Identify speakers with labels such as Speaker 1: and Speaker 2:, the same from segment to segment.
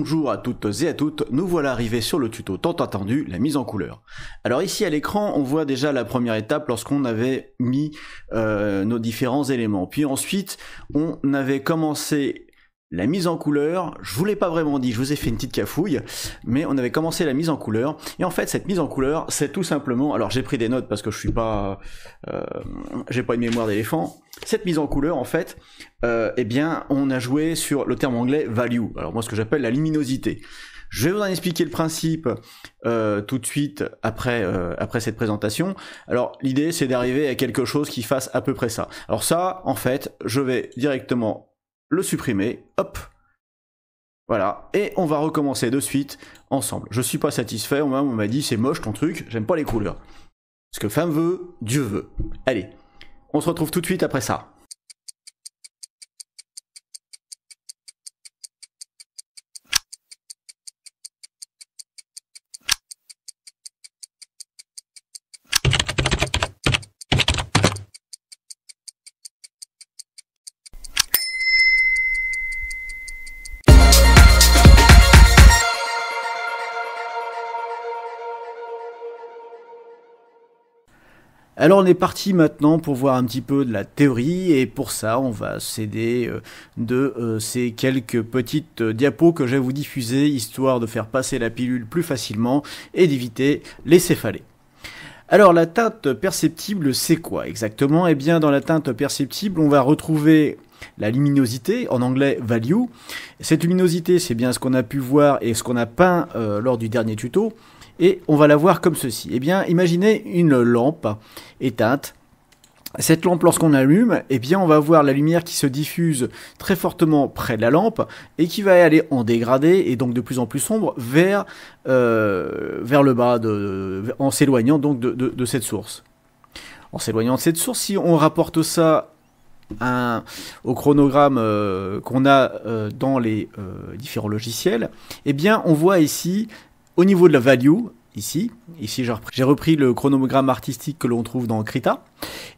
Speaker 1: Bonjour à toutes et à toutes, nous voilà arrivés sur le tuto tant attendu, la mise en couleur. Alors ici à l'écran, on voit déjà la première étape lorsqu'on avait mis nos différents éléments. Puis ensuite, on avait commencé la mise en couleur. Je vous l'ai pas vraiment dit, je vous ai fait une petite cafouille, mais on avait commencé la mise en couleur. Et en fait, cette mise en couleur, c'est tout simplement... Alors j'ai pris des notes parce que je suis pas... j'ai pas une mémoire d'éléphant. Cette mise en couleur, en fait, eh bien, on a joué sur le terme anglais value. Alors moi, ce que j'appelle la luminosité. Je vais vous en expliquer le principe tout de suite après cette présentation. Alors l'idée, c'est d'arriver à quelque chose qui fasse à peu près ça. Alors ça, en fait, je vais directement le supprimer. Hop. Voilà. Et on va recommencer de suite ensemble. Je suis pas satisfait. On m'a dit c'est moche ton truc. J'aime pas les couleurs. Ce que femme veut, Dieu veut. Allez. On se retrouve tout de suite après ça. Alors on est parti maintenant pour voir un petit peu de la théorie et pour ça on va s'aider de ces quelques petites diapos que je vais vous diffuser histoire de faire passer la pilule plus facilement et d'éviter les céphalées. Alors la teinte perceptible c'est quoi exactement? Eh bien dans la teinte perceptible on va retrouver la luminosité, en anglais value. Cette luminosité c'est bien ce qu'on a pu voir et ce qu'on a peint lors du dernier tuto. Et on va la voir comme ceci. Eh bien, imaginez une lampe éteinte. Cette lampe, lorsqu'on allume, eh bien, on va voir la lumière qui se diffuse très fortement près de la lampe et qui va aller en dégradé et donc de plus en plus sombre vers le bas, en s'éloignant donc de cette source. En s'éloignant de cette source, si on rapporte ça au chronogramme qu'on a dans les différents logiciels, eh bien, on voit ici au niveau de la value, ici j'ai repris le chronogramme artistique que l'on trouve dans Krita,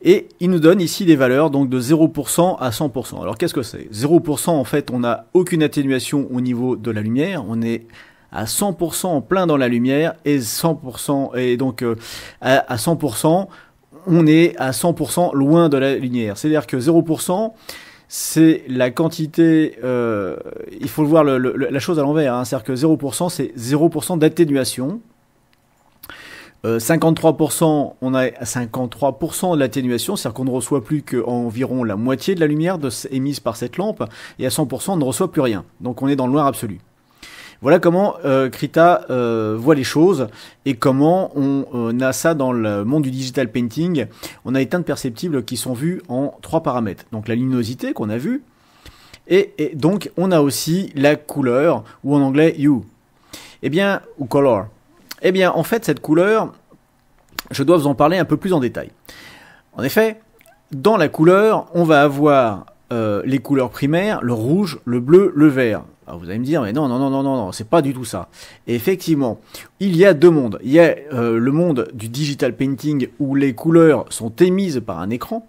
Speaker 1: et il nous donne ici des valeurs donc de 0% à 100%. Alors qu'est-ce que c'est? 0% en fait on n'a aucune atténuation au niveau de la lumière, on est à 100% en plein dans la lumière, et 100% et donc à 100% on est à 100% loin de la lumière. C'est-à-dire que 0%, c'est la quantité, il faut voir la chose à l'envers, hein, c'est-à-dire que 0%, c'est 0% d'atténuation. 53%, on a 53% de l'atténuation, c'est-à-dire qu'on ne reçoit plus qu'environ la moitié de la lumière émise par cette lampe, et à 100%, on ne reçoit plus rien. Donc on est dans le noir absolu. Voilà comment Krita voit les choses et comment on a ça dans le monde du digital painting. On a les teintes perceptibles qui sont vues en 3 paramètres. Donc la luminosité qu'on a vue et donc on a aussi la couleur ou en anglais hue. Eh bien, ou color. Eh bien, en fait, cette couleur, je dois vous en parler un peu plus en détail. En effet, dans la couleur, on va avoir les couleurs primaires, le rouge, le bleu, le vert. Alors vous allez me dire, mais non, c'est pas du tout ça. Et effectivement, il y a deux mondes. Il y a le monde du digital painting où les couleurs sont émises par un écran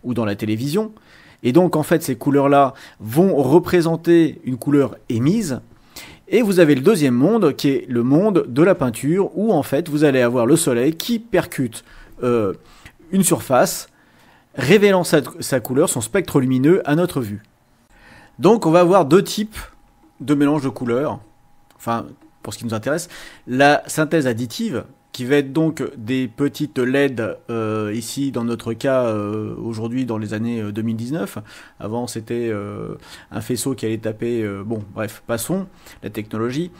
Speaker 1: ou dans la télévision. Et donc, en fait, ces couleurs-là vont représenter une couleur émise. Et vous avez le deuxième monde qui est le monde de la peinture où, en fait, vous allez avoir le soleil qui percute une surface, révélant sa couleur, son spectre lumineux à notre vue. Donc, on va avoir deux types de mélange de couleurs, enfin pour ce qui nous intéresse, la synthèse additive qui va être donc des petites LED ici dans notre cas aujourd'hui dans les années 2019, avant c'était un faisceau qui allait taper, bon bref, passons, la technologie,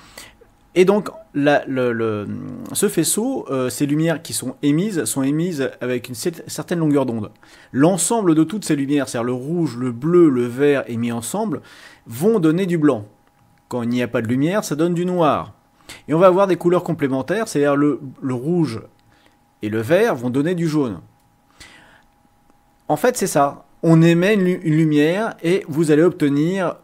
Speaker 1: et donc ce faisceau, ces lumières qui sont émises avec une certaine longueur d'onde. L'ensemble de toutes ces lumières, c'est-à-dire le rouge, le bleu, le vert émis ensemble, vont donner du blanc. Quand il n'y a pas de lumière, ça donne du noir. Et on va avoir des couleurs complémentaires, c'est-à-dire le rouge et le vert vont donner du jaune. En fait, c'est ça. On émet une lumière et vous allez obtenir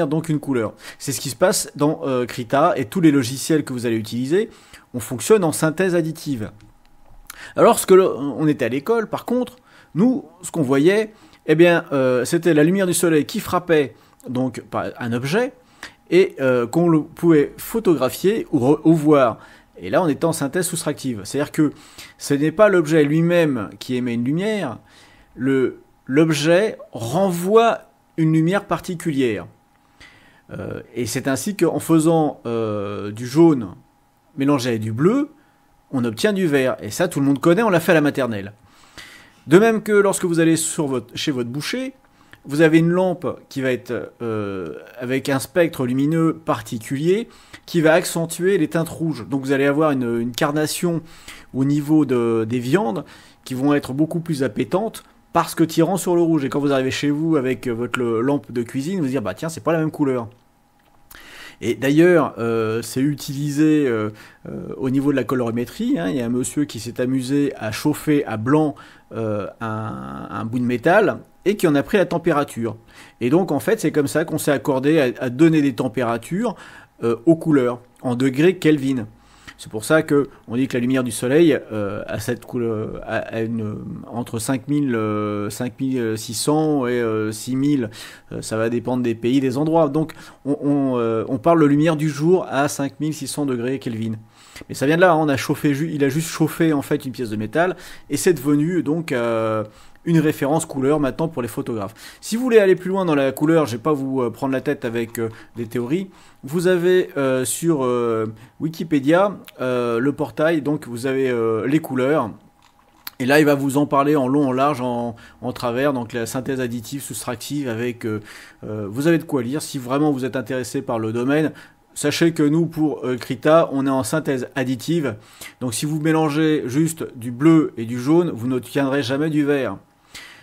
Speaker 1: donc une couleur. C'est ce qui se passe dans Krita et tous les logiciels que vous allez utiliser. On fonctionne en synthèse additive. Alors, lorsque on était à l'école, par contre, nous, ce qu'on voyait, eh bien, c'était la lumière du soleil qui frappait donc un objet et qu'on pouvait photographier ou voir. Et là, on est en synthèse soustractive. C'est-à-dire que ce n'est pas l'objet lui-même qui émet une lumière, l'objet renvoie une lumière particulière. Et c'est ainsi qu'en faisant du jaune mélangé avec du bleu, on obtient du vert. Et ça, tout le monde connaît, on l'a fait à la maternelle. De même que lorsque vous allez chez votre boucher, vous avez une lampe qui va être avec un spectre lumineux particulier qui va accentuer les teintes rouges. Donc vous allez avoir une carnation au niveau des viandes qui vont être beaucoup plus appétantes parce que tirant sur le rouge. Et quand vous arrivez chez vous avec votre lampe de cuisine, vous dire bah tiens, c'est pas la même couleur. Et d'ailleurs, c'est utilisé au niveau de la colorimétrie. Hein. Il y a un monsieur qui s'est amusé à chauffer à blanc un bout de métal et qui en a pris la température. Et donc, en fait, c'est comme ça qu'on s'est accordé à donner des températures aux couleurs, en degrés Kelvin. C'est pour ça que on dit que la lumière du soleil a cette couleur, entre 5600 et 6000, ça va dépendre des pays, des endroits. Donc on parle de lumière du jour à 5600 degrés Kelvin. Mais ça vient de là, hein, il a juste chauffé en fait une pièce de métal et c'est devenu donc une référence couleur maintenant pour les photographes. Si vous voulez aller plus loin dans la couleur, je vais pas vous prendre la tête avec des théories. Vous avez sur Wikipédia le portail, donc vous avez les couleurs. Et là, il va vous en parler en long, en large, en travers. Donc la synthèse additive, soustractive, avec vous avez de quoi lire. Si vraiment vous êtes intéressé par le domaine, sachez que nous, pour Krita, on est en synthèse additive. Donc si vous mélangez juste du bleu et du jaune, vous n'obtiendrez jamais du vert.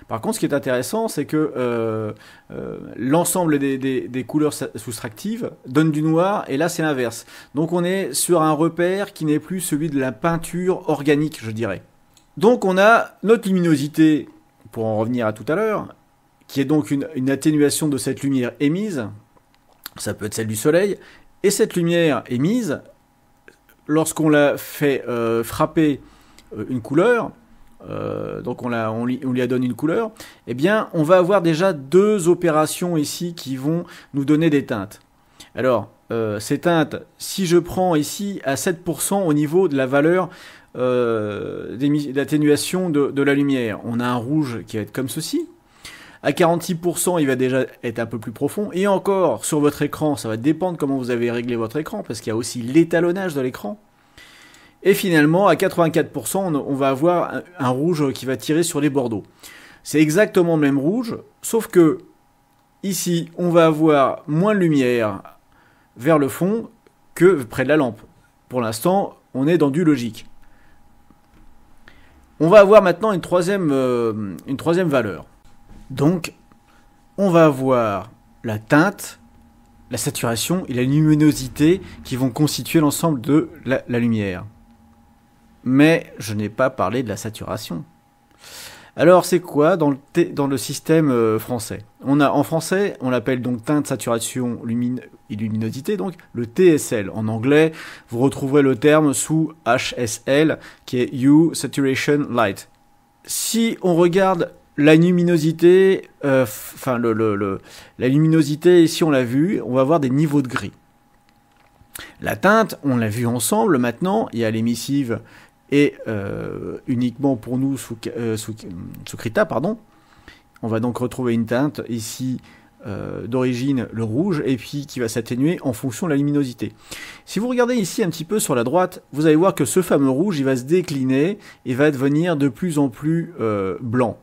Speaker 1: Par contre, ce qui est intéressant, c'est que l'ensemble des couleurs soustractives donne du noir, et là, c'est l'inverse. Donc, on est sur un repère qui n'est plus celui de la peinture organique, je dirais. Donc, on a notre luminosité, pour en revenir à tout à l'heure, qui est donc une atténuation de cette lumière émise. Ça peut être celle du soleil. Et cette lumière émise, lorsqu'on la fait frapper une couleur, donc on lui donne une couleur, eh bien on va avoir déjà deux opérations ici qui vont nous donner des teintes. Alors ces teintes, si je prends ici à 7% au niveau de la valeur d'atténuation de la lumière, on a un rouge qui va être comme ceci. À 46%, il va déjà être un peu plus profond. Et encore, sur votre écran, ça va dépendre comment vous avez réglé votre écran, parce qu'il y a aussi l'étalonnage de l'écran. Et finalement, à 84%, on va avoir un rouge qui va tirer sur les bordeaux. C'est exactement le même rouge, sauf que ici, on va avoir moins de lumière vers le fond que près de la lampe. Pour l'instant, on est dans du logique. On va avoir maintenant une troisième valeur. Donc, on va avoir la teinte, la saturation et la luminosité qui vont constituer l'ensemble de la lumière. Mais je n'ai pas parlé de la saturation. Alors, c'est quoi dans le système français? En français, on l'appelle donc teinte, saturation et luminosité, donc le TSL. En anglais, vous retrouverez le terme sous HSL, qui est Hue, Saturation, Light. Si on regarde la luminosité, la luminosité, ici on l'a vu, on va avoir des niveaux de gris. La teinte, on l'a vu ensemble, maintenant, il y a l'émissive et uniquement pour nous sous Krita, pardon. On va donc retrouver une teinte ici d'origine le rouge et puis qui va s'atténuer en fonction de la luminosité. Si vous regardez ici un petit peu sur la droite, vous allez voir que ce fameux rouge, il va se décliner et va devenir de plus en plus blanc.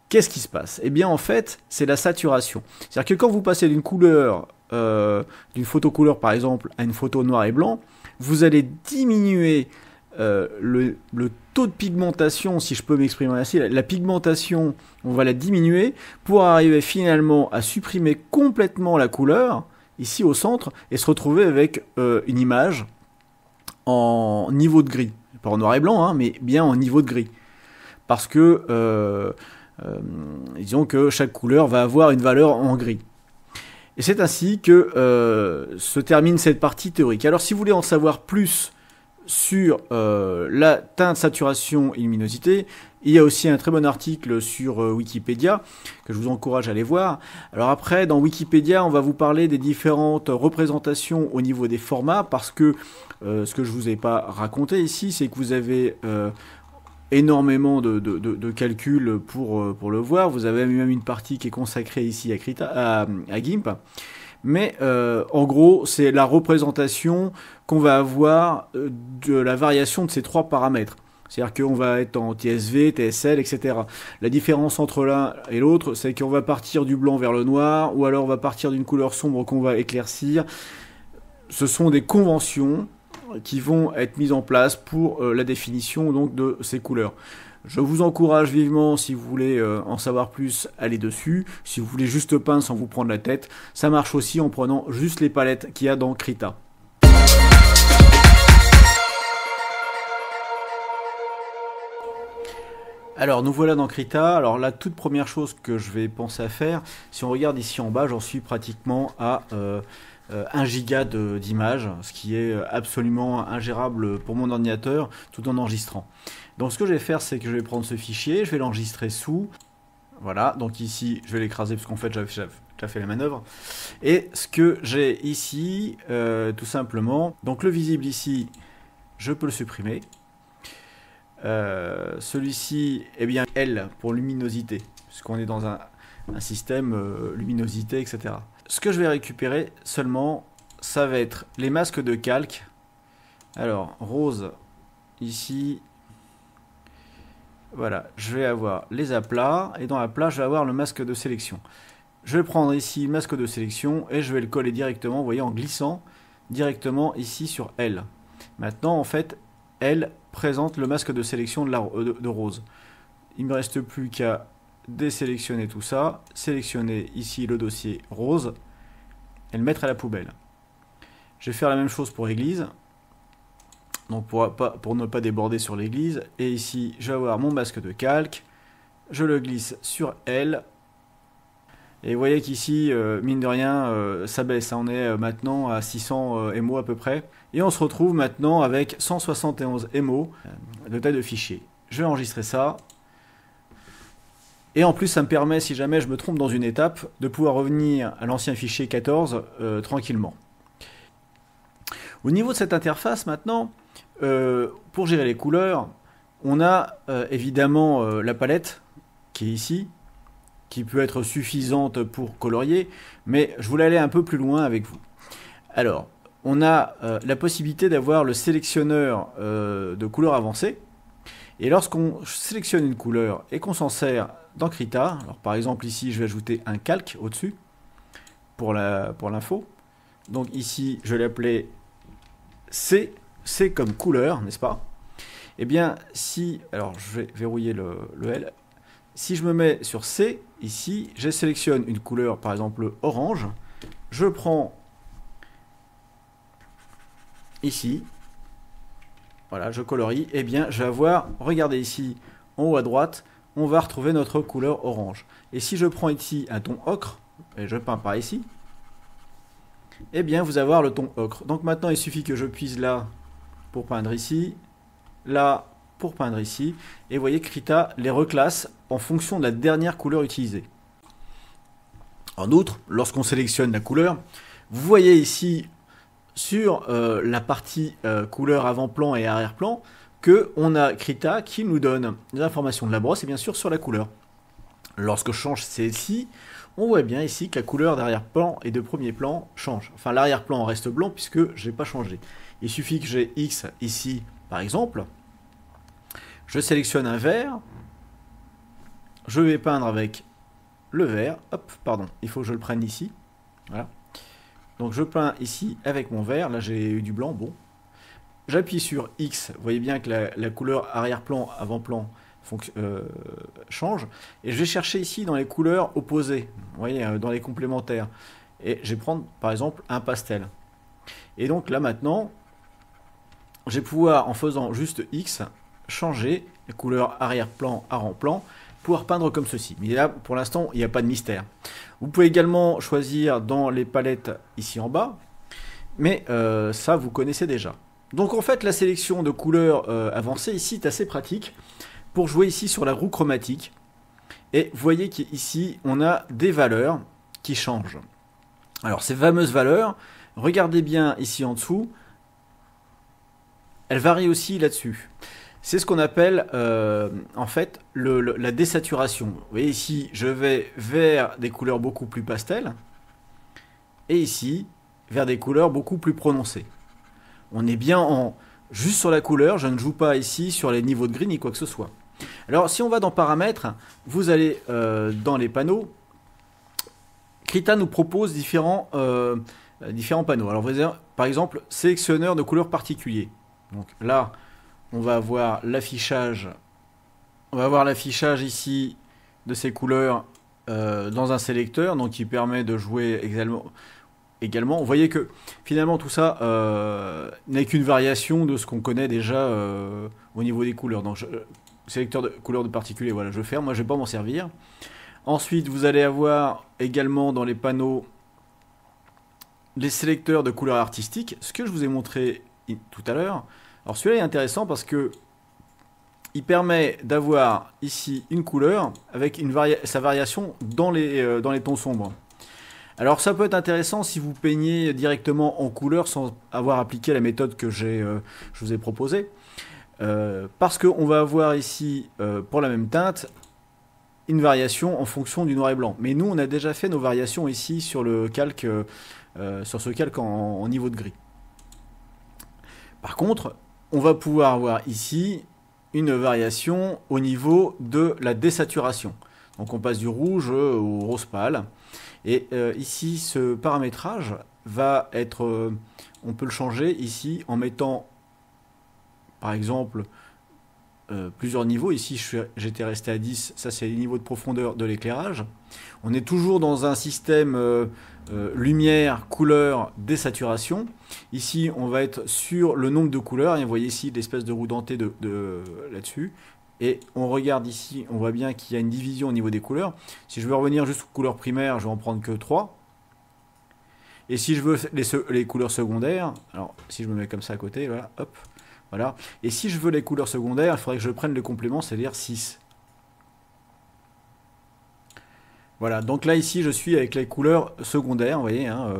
Speaker 1: Qu'est-ce qui se passe? Eh bien en fait, c'est la saturation. C'est-à-dire que quand vous passez d'une couleur, d'une photo couleur par exemple, à une photo noir et blanc, vous allez diminuer le taux de pigmentation, si je peux m'exprimer ainsi, la pigmentation, on va la diminuer pour arriver finalement à supprimer complètement la couleur, ici au centre, et se retrouver avec une image en niveau de gris. Pas en noir et blanc, hein, mais bien en niveau de gris. Parce que, disons que chaque couleur va avoir une valeur en gris. Et c'est ainsi que se termine cette partie théorique. Alors si vous voulez en savoir plus sur la teinte, saturation et luminosité. Il y a aussi un très bon article sur Wikipédia que je vous encourage à aller voir. Alors après, dans Wikipédia, on va vous parler des différentes représentations au niveau des formats parce que ce que je vous ai pas raconté ici, c'est que vous avez énormément de calculs pour le voir. Vous avez même une partie qui est consacrée ici à GIMP. Mais en gros, c'est la représentation qu'on va avoir de la variation de ces trois paramètres. C'est-à-dire qu'on va être en TSV, TSL, etc. La différence entre l'un et l'autre, c'est qu'on va partir du blanc vers le noir, ou alors on va partir d'une couleur sombre qu'on va éclaircir. Ce sont des conventions qui vont être mises en place pour la définition donc de ces couleurs. Je vous encourage vivement, si vous voulez en savoir plus, aller dessus. Si vous voulez juste peindre sans vous prendre la tête, ça marche aussi en prenant juste les palettes qu'il y a dans Krita. Alors nous voilà dans Krita. Alors la toute première chose que je vais penser à faire, si on regarde ici en bas, j'en suis pratiquement à 1 giga d'images, ce qui est absolument ingérable pour mon ordinateur tout en enregistrant. Donc ce que je vais faire, c'est que je vais prendre ce fichier, je vais l'enregistrer sous. Voilà, donc ici je vais l'écraser parce qu'en fait j'avais déjà fait la manœuvre. Et ce que j'ai ici, tout simplement, donc le visible ici, je peux le supprimer. Celui-ci, eh bien, L pour luminosité, puisqu'on est dans un système luminosité, etc. Ce que je vais récupérer seulement, ça va être les masques de calque. Alors, rose, ici, voilà, je vais avoir les aplats, et dans aplats, je vais avoir le masque de sélection. Je vais prendre ici le masque de sélection, et je vais le coller directement, vous voyez, en glissant directement ici sur L. Maintenant, en fait, L présente le masque de sélection de rose. Il ne me reste plus qu'à désélectionner tout ça, sélectionner ici le dossier rose et le mettre à la poubelle. Je vais faire la même chose pour l'église, donc pour ne pas déborder sur l'église. Et ici, je vais avoir mon masque de calque, je le glisse sur L. Et vous voyez qu'ici, mine de rien, ça baisse. On est maintenant à 600 MO à peu près. Et on se retrouve maintenant avec 171 MO de taille de fichier. Je vais enregistrer ça. Et en plus, ça me permet, si jamais je me trompe dans une étape, de pouvoir revenir à l'ancien fichier 14 tranquillement. Au niveau de cette interface maintenant, pour gérer les couleurs, on a évidemment la palette qui est ici, qui peut être suffisante pour colorier, mais je voulais aller un peu plus loin avec vous. Alors, on a la possibilité d'avoir le sélectionneur de couleurs avancées, et lorsqu'on sélectionne une couleur et qu'on s'en sert dans Krita, alors par exemple ici je vais ajouter un calque au-dessus pour l'info, donc ici je vais l'appeler C comme couleur, n'est-ce pas? Eh bien si, alors je vais verrouiller le L, si je me mets sur C, ici, je sélectionne une couleur, par exemple orange, je prends ici, voilà, je colorie, et bien je vais avoir, regardez ici, en haut à droite, on va retrouver notre couleur orange. Et si je prends ici un ton ocre, et je peins par ici, eh bien vous allez avoir le ton ocre. Donc maintenant il suffit que je puise là pour peindre ici, là pour peindre ici, et vous voyez que Krita les reclasse en fonction de la dernière couleur utilisée. En outre, lorsqu'on sélectionne la couleur, vous voyez ici sur la partie couleur avant-plan et arrière-plan qu'on a Krita qui nous donne des informations de la brosse et bien sûr sur la couleur. Lorsque je change celle-ci, on voit bien ici que la couleur d'arrière-plan et de premier plan change. Enfin, l'arrière-plan reste blanc puisque je n'ai pas changé. Il suffit que j'ai X ici, par exemple. Je sélectionne un vert. Je vais peindre avec le vert. Hop, pardon, il faut que je le prenne ici. Voilà. Donc je peins ici avec mon vert. Là, j'ai eu du blanc, bon. J'appuie sur X. Vous voyez bien que la couleur arrière-plan, avant-plan change. Et je vais chercher ici dans les couleurs opposées. Vous voyez, dans les complémentaires. Et je vais prendre, par exemple, un pastel. Et donc là, maintenant, je vais pouvoir, en faisant juste X, changer les couleurs arrière-plan, avant-plan, pouvoir peindre comme ceci. Mais là, pour l'instant, il n'y a pas de mystère. Vous pouvez également choisir dans les palettes ici en bas, mais ça, vous connaissez déjà. Donc en fait, la sélection de couleurs avancée ici est assez pratique pour jouer ici sur la roue chromatique. Et vous voyez qu'ici, on a des valeurs qui changent. Alors ces fameuses valeurs, regardez bien ici en dessous, elles varient aussi là-dessus. C'est ce qu'on appelle en fait la désaturation. Vous voyez ici, je vais vers des couleurs beaucoup plus pastel. Et ici, vers des couleurs beaucoup plus prononcées. On est bien juste sur la couleur, je ne joue pas ici sur les niveaux de gris ni quoi que ce soit. Alors si on va dans paramètres, vous allez dans les panneaux. Krita nous propose différents panneaux. Alors vous avez par exemple sélectionneur de couleurs particuliers. Donc là, on va avoir l'affichage. On va avoir l'affichage ici de ces couleurs dans un sélecteur, donc qui permet de jouer également. Vous voyez que finalement tout ça n'est qu'une variation de ce qu'on connaît déjà au niveau des couleurs. Donc sélecteur de couleurs de particuliers, voilà, je ferme, moi je ne vais pas m'en servir. Ensuite, vous allez avoir également dans les panneaux les sélecteurs de couleurs artistiques, ce que je vous ai montré tout à l'heure. Alors celui-là est intéressant parce que il permet d'avoir ici une couleur avec sa variation dans les tons sombres. Alors ça peut être intéressant si vous peignez directement en couleur sans avoir appliqué la méthode que je vous ai proposée. Parce qu'on va avoir ici, pour la même teinte, une variation en fonction du noir et blanc. Mais nous, on a déjà fait nos variations ici sur le calque, sur ce calque en niveau de gris. Par contre, on va pouvoir avoir ici une variation au niveau de la désaturation. Donc on passe du rouge au rose pâle. Et ici, ce paramétrage va être... on peut le changer ici en mettant, par exemple, plusieurs niveaux. Ici, j'étais resté à 10. Ça, c'est les niveaux de profondeur de l'éclairage. On est toujours dans un système lumière, couleur, désaturation. Ici, on va être sur le nombre de couleurs. Et vous voyez ici l'espèce de roue dentée là-dessus. Et on regarde ici, on voit bien qu'il y a une division au niveau des couleurs. Si je veux revenir juste aux couleurs primaires, je vais en prendre que 3. Et si je veux les couleurs secondaires, alors si je me mets comme ça à côté, voilà, hop, voilà. Et si je veux les couleurs secondaires, il faudrait que je prenne le complément, c'est-à-dire 6. Voilà, donc là ici je suis avec les couleurs secondaires, vous voyez. Hein,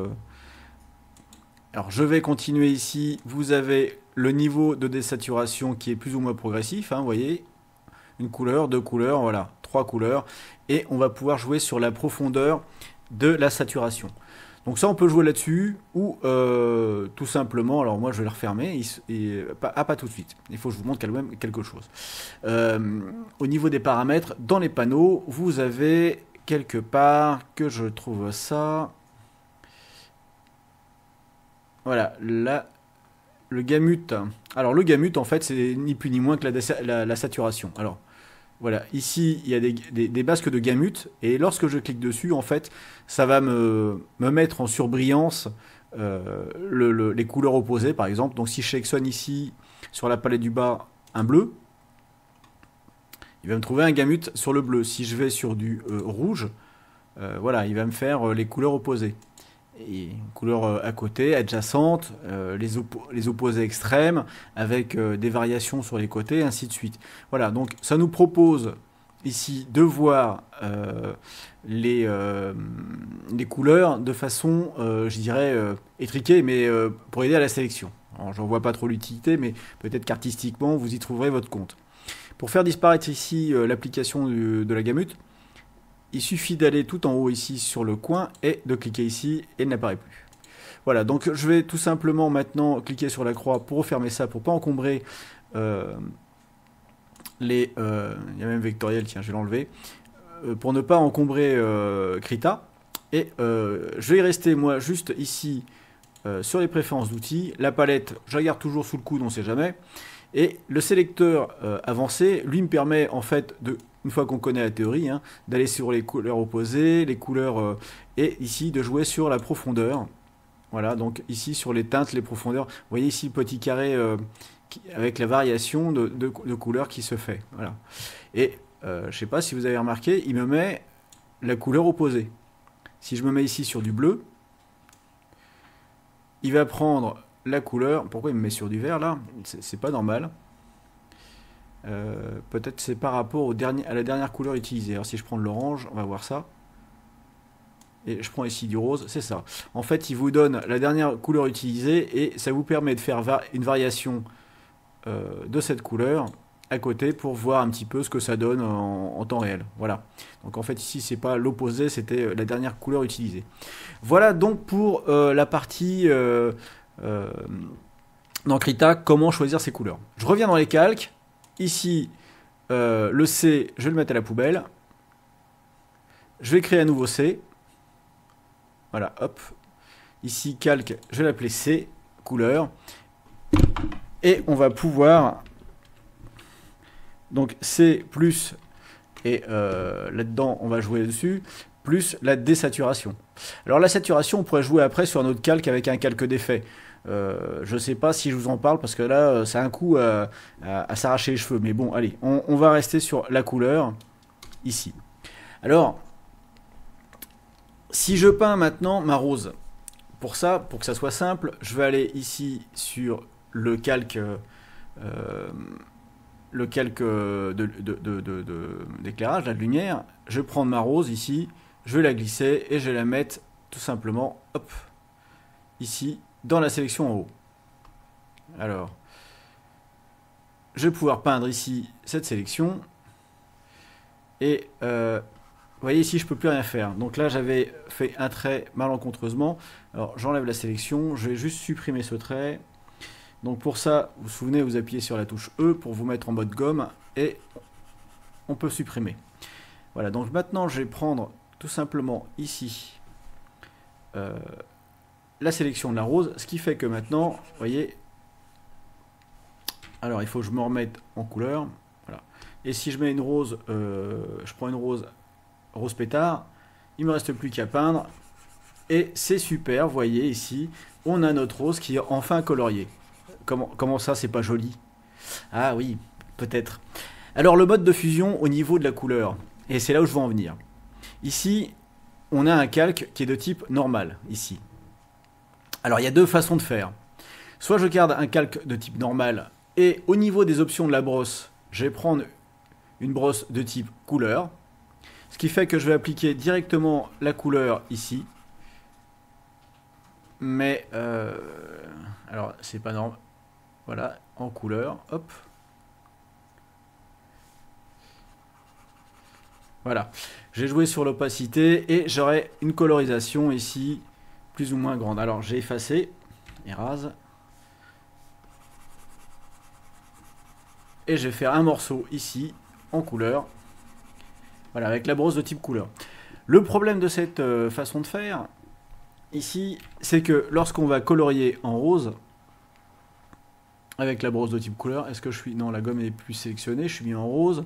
Speaker 1: Alors je vais continuer ici, vous avez le niveau de désaturation qui est plus ou moins progressif, hein, vous voyez. Une couleur, 2 couleurs, voilà, 3 couleurs. Et on va pouvoir jouer sur la profondeur de la saturation. Donc ça, on peut jouer là-dessus, ou tout simplement, alors moi je vais le refermer, pas tout de suite. Il faut que je vous montre quand même quelque chose. Au niveau des paramètres, dans les panneaux, vous avez quelque part, que je trouve ça... Voilà, là... Le gamut, alors le gamut en fait c'est ni plus ni moins que la saturation. Alors voilà, ici il y a des basques de gamut et lorsque je clique dessus en fait ça va me mettre en surbrillance les couleurs opposées par exemple. Donc si je sélectionne ici sur la palette du bas un bleu, il va me trouver un gamut sur le bleu. Si je vais sur du rouge, voilà, il va me faire les couleurs opposées. Et une couleur à côté, adjacente, les opposés extrêmes, avec des variations sur les côtés, ainsi de suite. Voilà, donc ça nous propose ici de voir les couleurs de façon, je dirais, étriquée, mais pour aider à la sélection. Alors j'en vois pas trop l'utilité, mais peut-être qu'artistiquement, vous y trouverez votre compte. Pour faire disparaître ici l'application de la gamut, il suffit d'aller tout en haut ici sur le coin et de cliquer ici et elle n'apparaît plus. Voilà, donc je vais tout simplement maintenant cliquer sur la croix pour refermer ça, pour ne pas encombrer il y a même vectoriel, tiens, je vais l'enlever, pour ne pas encombrer Krita. Et je vais y rester moi juste ici sur les préférences d'outils. La palette, je la garde toujours sous le coude, on ne sait jamais. Et le sélecteur avancé, lui, me permet en fait de... Une fois qu'on connaît la théorie, hein, d'aller sur les couleurs opposées, les couleurs, et ici de jouer sur la profondeur. Voilà, donc ici sur les teintes, les profondeurs. Vous voyez ici le petit carré avec la variation de couleurs qui se fait. Voilà. Et je ne sais pas si vous avez remarqué, il me met la couleur opposée. Si je me mets ici sur du bleu, il va prendre la couleur. Pourquoi il me met sur du vert là? C'est pas normal. Peut-être c'est par rapport à la dernière couleur utilisée. Alors si je prends de l'orange, on va voir ça. Et je prends ici du rose, c'est ça. En fait, il vous donne la dernière couleur utilisée et ça vous permet de faire une variation de cette couleur à côté pour voir un petit peu ce que ça donne en temps réel. Voilà. Donc en fait ici c'est pas l'opposé, c'était la dernière couleur utilisée. Voilà donc pour la partie dans Krita, comment choisir ces couleurs. Je reviens dans les calques. Ici le C, je vais le mettre à la poubelle. Je vais créer un nouveau C. Voilà, hop. Ici calque, je vais l'appeler C, couleur. Et on va pouvoir donc C plus, et là-dedans on va jouer dessus, plus la désaturation. Alors la saturation on pourrait jouer après sur un autre calque avec un calque d'effet. Je sais pas si je vous en parle parce que là c'est un coup à s'arracher les cheveux. Mais bon allez, on va rester sur la couleur ici. Alors si je peins maintenant ma rose, pour ça, pour que ça soit simple, je vais aller ici sur le calque d'éclairage, la lumière. Je vais prendre ma rose ici, je vais la glisser et je vais la mettre tout simplement, hop, ici, dans la sélection en haut. Alors, je vais pouvoir peindre ici cette sélection. Et vous voyez ici, je ne peux plus rien faire. Donc là, j'avais fait un trait malencontreusement. Alors, j'enlève la sélection, je vais juste supprimer ce trait. Donc pour ça, vous vous souvenez, vous appuyez sur la touche E pour vous mettre en mode gomme et on peut supprimer. Voilà, donc maintenant je vais prendre tout simplement ici la sélection de la rose, ce qui fait que maintenant, vous voyez, alors il faut que je me remette en couleur. Voilà. Et si je mets une rose, je prends une rose pétard, il ne me reste plus qu'à peindre et c'est super, vous voyez ici, on a notre rose qui est enfin coloriée. Comment ça, c'est pas joli? Ah oui, peut-être. Alors le mode de fusion au niveau de la couleur, et c'est là où je veux en venir. Ici, on a un calque qui est de type normal, ici. Alors il y a deux façons de faire. Soit je garde un calque de type normal, et au niveau des options de la brosse, je vais prendre une brosse de type couleur, ce qui fait que je vais appliquer directement la couleur ici. Mais, alors c'est pas normal. Voilà, en couleur, hop. Voilà, j'ai joué sur l'opacité et j'aurai une colorisation ici, plus ou moins grande. Alors j'ai effacé, érase. Et je vais faire un morceau ici, en couleur. Voilà, avec la brosse de type couleur. Le problème de cette façon de faire, ici, c'est que lorsqu'on va colorier en rose, avec la brosse de type couleur, est-ce que je suis... Non, la gomme est plus sélectionnée, je suis mis en rose,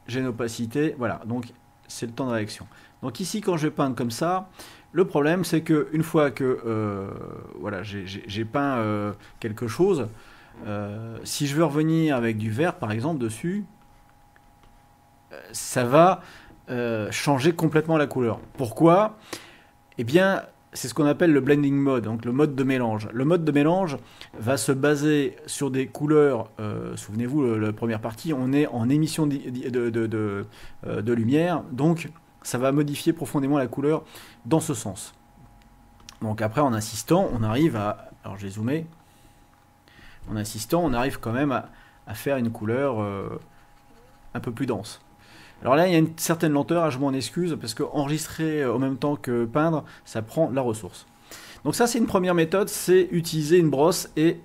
Speaker 1: j'ai une opacité, voilà, donc c'est le temps de réaction. Donc ici, quand je vais peindre comme ça, le problème c'est que une fois que voilà, j'ai peint quelque chose, si je veux revenir avec du vert par exemple dessus, ça va changer complètement la couleur. Pourquoi? Eh bien, c'est ce qu'on appelle le blending mode, donc le mode de mélange. Le mode de mélange va se baser sur des couleurs, souvenez-vous, la première partie, on est en émission de lumière, donc ça va modifier profondément la couleur dans ce sens. Donc après, en insistant, on arrive à... Alors j'ai zoomé. En insistant, on arrive quand même à faire une couleur un peu plus dense. Alors là, il y a une certaine lenteur, je m'en excuse, parce que enregistrer en même temps que peindre, ça prend la ressource. Donc ça, c'est une première méthode, c'est utiliser une brosse et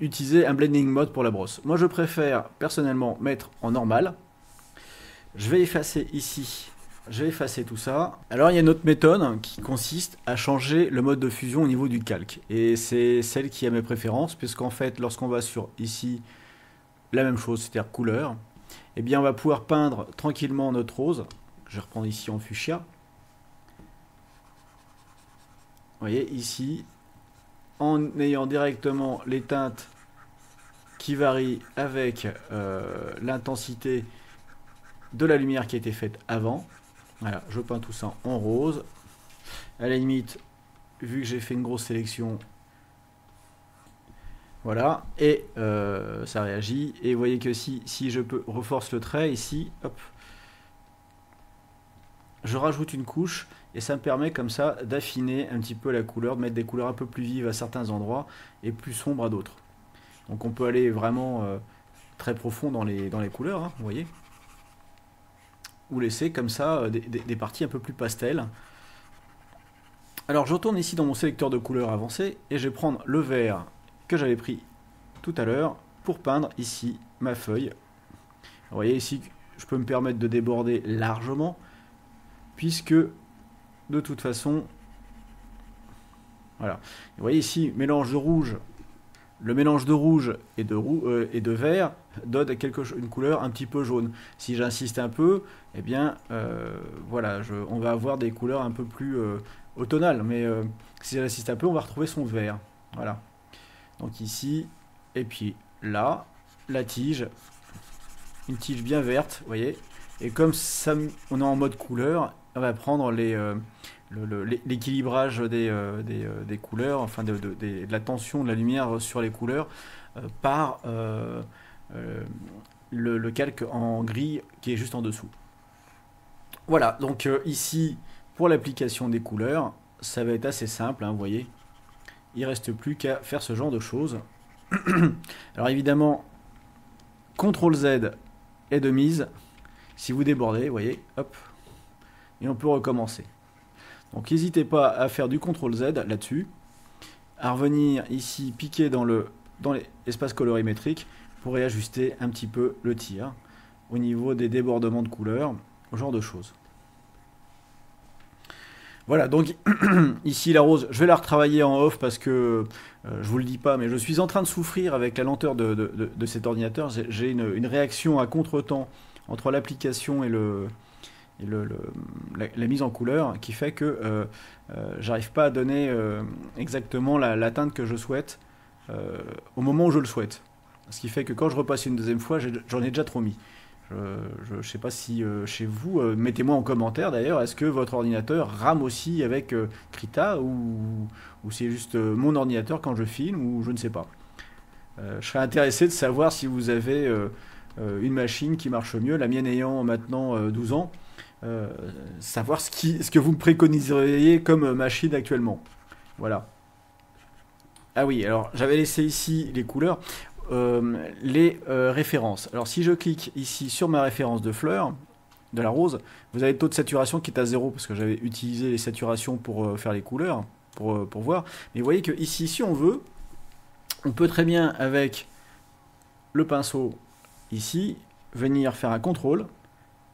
Speaker 1: utiliser un blending mode pour la brosse. Moi, je préfère personnellement mettre en normal. Je vais effacer ici, je vais effacer tout ça. Alors, il y a une autre méthode qui consiste à changer le mode de fusion au niveau du calque. Et c'est celle qui a mes préférences, puisqu'en fait, lorsqu'on va sur ici, la même chose, c'est-à-dire couleur, eh bien on va pouvoir peindre tranquillement notre rose. Je vais reprendre ici en fuchsia. Vous voyez ici, en ayant directement les teintes qui varient avec l'intensité de la lumière qui a été faite avant. Voilà, je peins tout ça en rose. À la limite, vu que j'ai fait une grosse sélection, Voilà, et ça réagit. Et vous voyez que si je peux reforce le trait ici, hop, je rajoute une couche et ça me permet comme ça d'affiner un petit peu la couleur, de mettre des couleurs un peu plus vives à certains endroits et plus sombres à d'autres. Donc on peut aller vraiment très profond dans les couleurs, hein, vous voyez. Ou laisser comme ça des parties un peu plus pastel. Alors je retourne ici dans mon sélecteur de couleurs avancé et je vais prendre le vert que j'avais pris tout à l'heure pour peindre ici ma feuille. Vous voyez ici, je peux me permettre de déborder largement puisque de toute façon, voilà. Vous voyez ici, mélange de rouge. Le mélange de rouge et de vert donne une couleur un petit peu jaune. Si j'insiste un peu, eh bien, voilà, on va avoir des couleurs un peu plus automnales. Mais si j'insiste un peu, on va retrouver son vert. Voilà. Donc ici, et puis là, la tige, une tige bien verte, vous voyez. Et comme ça, on est en mode couleur, on va prendre l'équilibrage des couleurs, enfin de la tension de la lumière sur les couleurs par le calque en gris qui est juste en dessous. Voilà, donc ici, pour l'application des couleurs, ça va être assez simple, hein, vous voyez. Il ne reste plus qu'à faire ce genre de choses. Alors évidemment, CTRL Z est de mise. Si vous débordez, vous voyez, hop, et on peut recommencer. Donc n'hésitez pas à faire du CTRL Z là-dessus, à revenir ici, piquer dans l'espace colorimétrique pour réajuster un petit peu le tir au niveau des débordements de couleurs, ce genre de choses. Voilà, donc ici la rose, je vais la retravailler en off parce que, je vous le dis pas, mais je suis en train de souffrir avec la lenteur de cet ordinateur. J'ai une réaction à contre-temps entre l'application et la mise en couleur qui fait que j'arrive pas à donner exactement la teinte que je souhaite au moment où je le souhaite. Ce qui fait que quand je repasse une deuxième fois, j'en ai déjà trop mis. Je ne sais pas si chez vous, mettez-moi en commentaire d'ailleurs, est-ce que votre ordinateur rame aussi avec Krita ou c'est juste mon ordinateur quand je filme ou je ne sais pas. Je serais intéressé de savoir si vous avez une machine qui marche mieux, la mienne ayant maintenant 12 ans, savoir ce que vous me préconiseriez comme machine actuellement. Voilà. Ah oui, alors j'avais laissé ici les couleurs. Les références. Alors si je clique ici sur ma référence de fleurs, de la rose, vous avez le taux de saturation qui est à 0 parce que j'avais utilisé les saturations pour faire les couleurs, pour voir. Mais vous voyez que ici, si on veut, on peut très bien avec le pinceau ici, venir faire un contrôle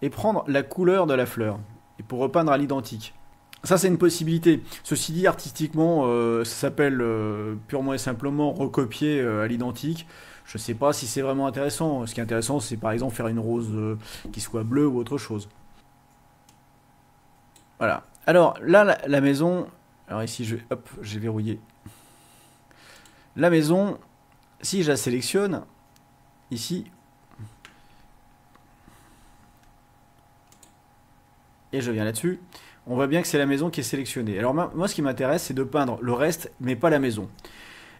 Speaker 1: et prendre la couleur de la fleur et pour repeindre à l'identique. Ça c'est une possibilité. Ceci dit, artistiquement, ça s'appelle purement et simplement recopier à l'identique. Je ne sais pas si c'est vraiment intéressant. Ce qui est intéressant, c'est par exemple faire une rose qui soit bleue ou autre chose. Voilà. Alors là, la maison... Alors ici, j'ai verrouillé. La maison, si je la sélectionne, ici... Et je viens là-dessus... On voit bien que c'est la maison qui est sélectionnée. Alors moi, ce qui m'intéresse, c'est de peindre le reste, mais pas la maison.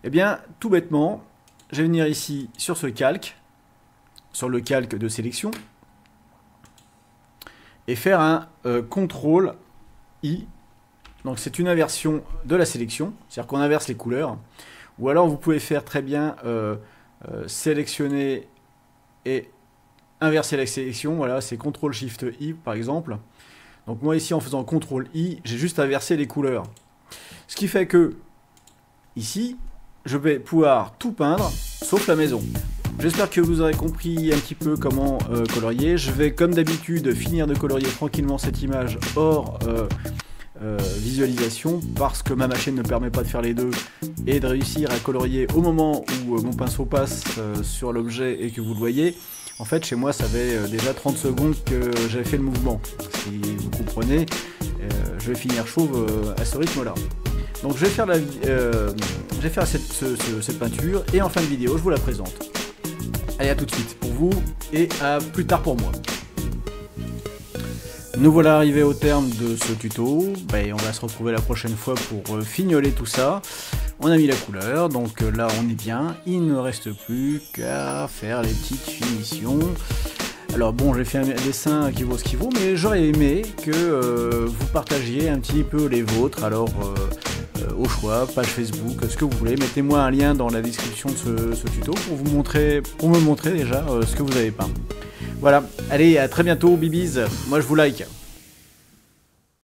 Speaker 1: Eh bien, tout bêtement, je vais venir ici sur ce calque, sur le calque de sélection, et faire un CTRL-I. Donc c'est une inversion de la sélection, c'est-à-dire qu'on inverse les couleurs. Ou alors vous pouvez faire très bien sélectionner et inverser la sélection. Voilà, c'est CTRL-SHIFT-I par exemple. Donc moi ici en faisant CTRL-I, j'ai juste inversé les couleurs. Ce qui fait que ici, je vais pouvoir tout peindre sauf la maison. J'espère que vous aurez compris un petit peu comment colorier. Je vais comme d'habitude finir de colorier tranquillement cette image hors visualisation parce que ma machine ne permet pas de faire les deux et de réussir à colorier au moment où mon pinceau passe sur l'objet et que vous le voyez. En fait, chez moi, ça fait déjà 30 secondes que j'avais fait le mouvement. Si vous comprenez, je vais finir chauve à ce rythme-là. Donc, je vais faire cette peinture et en fin de vidéo, je vous la présente. Allez, à tout de suite pour vous et à plus tard pour moi. Nous voilà arrivés au terme de ce tuto. On va se retrouver la prochaine fois pour fignoler tout ça. On a mis la couleur, donc là on est bien. Il ne reste plus qu'à faire les petites finitions. Alors bon, j'ai fait un dessin qui vaut ce qu'il vaut, mais j'aurais aimé que vous partagiez un petit peu les vôtres. Alors au choix, page Facebook, ce que vous voulez. Mettez-moi un lien dans la description de ce tuto pour me montrer déjà ce que vous avez peint. Voilà, allez, à très bientôt, bibis. Moi je vous like.